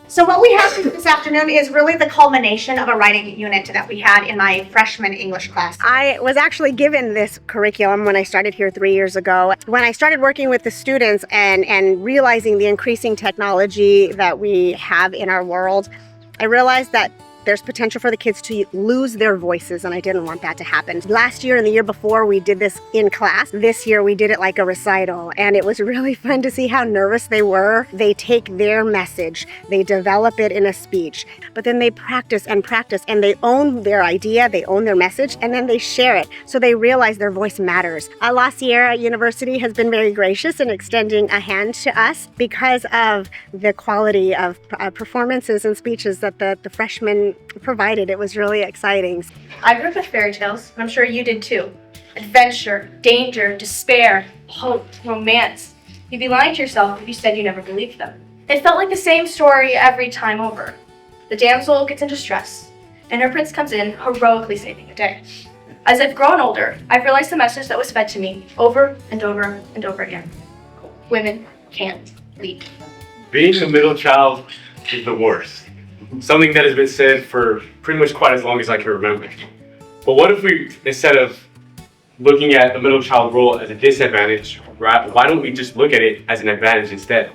So what we have this afternoon is really the culmination of a writing unit that we had in my freshman English class. I was actually given this curriculum when I started here 3 years ago. When I started working with the students and realizing the increasing technology that we have in our world, I realized that there's potential for the kids to lose their voices, and I didn't want that to happen. Last year and the year before, we did this in class. This year, we did it like a recital, and it was really fun to see how nervous they were. They take their message, they develop it in a speech, but then they practice, and they own their idea, they own their message, and then they share it, so they realize their voice matters. TEDxLaSierraUniversity has been very gracious in extending a hand to us because of the quality of performances and speeches that the freshmen provided. It was really exciting. I grew up with fairy tales, and I'm sure you did too. Adventure, danger, despair, hope, romance. You'd be lying to yourself if you said you never believed them. It felt like the same story every time over. The damsel gets in distress, and her prince comes in, heroically saving the day. As I've grown older, I've realized the message that was fed to me over and over and over again. Women can't lead. Being a middle child is the worst. Something that has been said for pretty much quite as long as I can remember. But what if we, instead of looking at the middle child role as a disadvantage, why don't we just look at it as an advantage instead?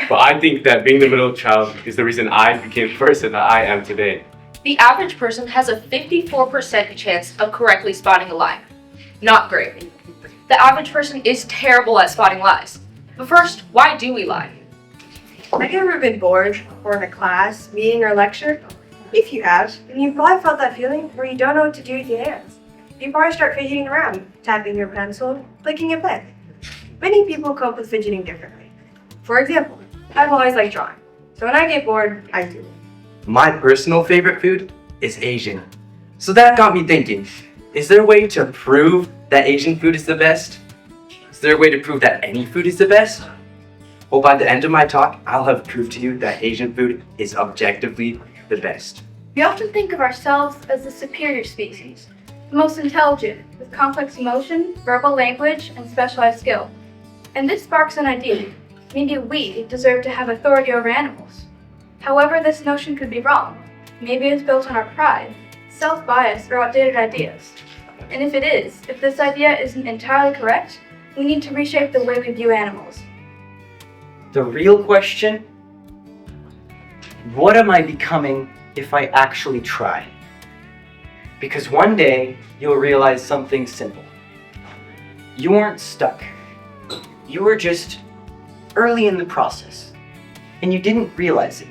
But I think that being the middle child is the reason I became the person that I am today. The average person has a 54% chance of correctly spotting a lie. Not great. The average person is terrible at spotting lies. But first, why do we lie? Have you ever been bored or in a class, meeting, or lecture? If you have, then you've probably felt that feeling where you don't know what to do with your hands. You probably start fidgeting around, tapping your pencil, flicking a pen. Many people cope with fidgeting differently. For example, I've always liked drawing, so when I get bored, I do. My personal favorite food is Asian. So that got me thinking, is there a way to prove that Asian food is the best? Is there a way to prove that any food is the best? Well, by the end of my talk, I'll have proved to you that Asian food is objectively the best. We often think of ourselves as the superior species, the most intelligent, with complex emotion, verbal language, and specialized skill. And this sparks an idea. Maybe we deserve to have authority over animals. However, this notion could be wrong. Maybe it's built on our pride, self-bias, or outdated ideas. And if it is, if this idea isn't entirely correct, we need to reshape the way we view animals. The real question, what am I becoming if I actually try? Because one day you'll realize something simple. You weren't stuck. You were just early in the process, and you didn't realize it.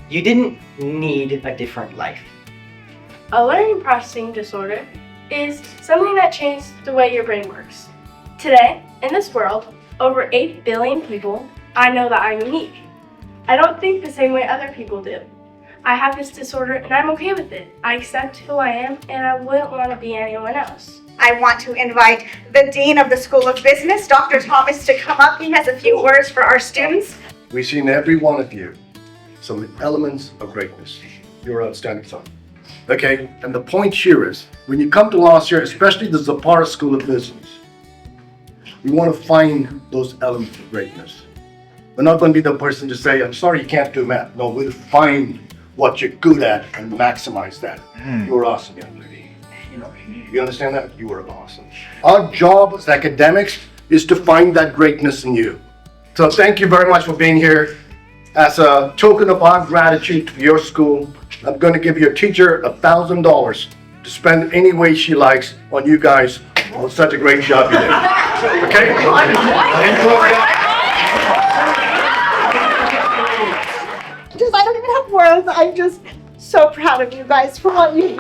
You didn't need a different life. A learning processing disorder is something that changes the way your brain works. Today, in this world, over 8 billion people, I know that I'm unique. I don't think the same way other people do. I have this disorder and I'm okay with it. I accept who I am and I wouldn't want to be anyone else. I want to invite the Dean of the School of Business, Dr. Thomas, to come up. He has a few words for our students. We see in every one of you some elements of greatness. You're outstanding, son. Okay, and the point here is, when you come to LaSierra, especially the Zapara School of Business, we want to find those elements of greatness. We're not going to be the person to say, I'm sorry you can't do math. No, we'll find what you're good at and maximize that. You're awesome, young lady. You understand that? You are awesome. Our job as academics is to find that greatness in you. So thank you very much for being here. As a token of our gratitude to your school, I'm going to give your teacher $1,000 to spend any way she likes on you guys. Oh, such a great job you did. Okay? I don't even have words. I'm just so proud of you guys for what you did.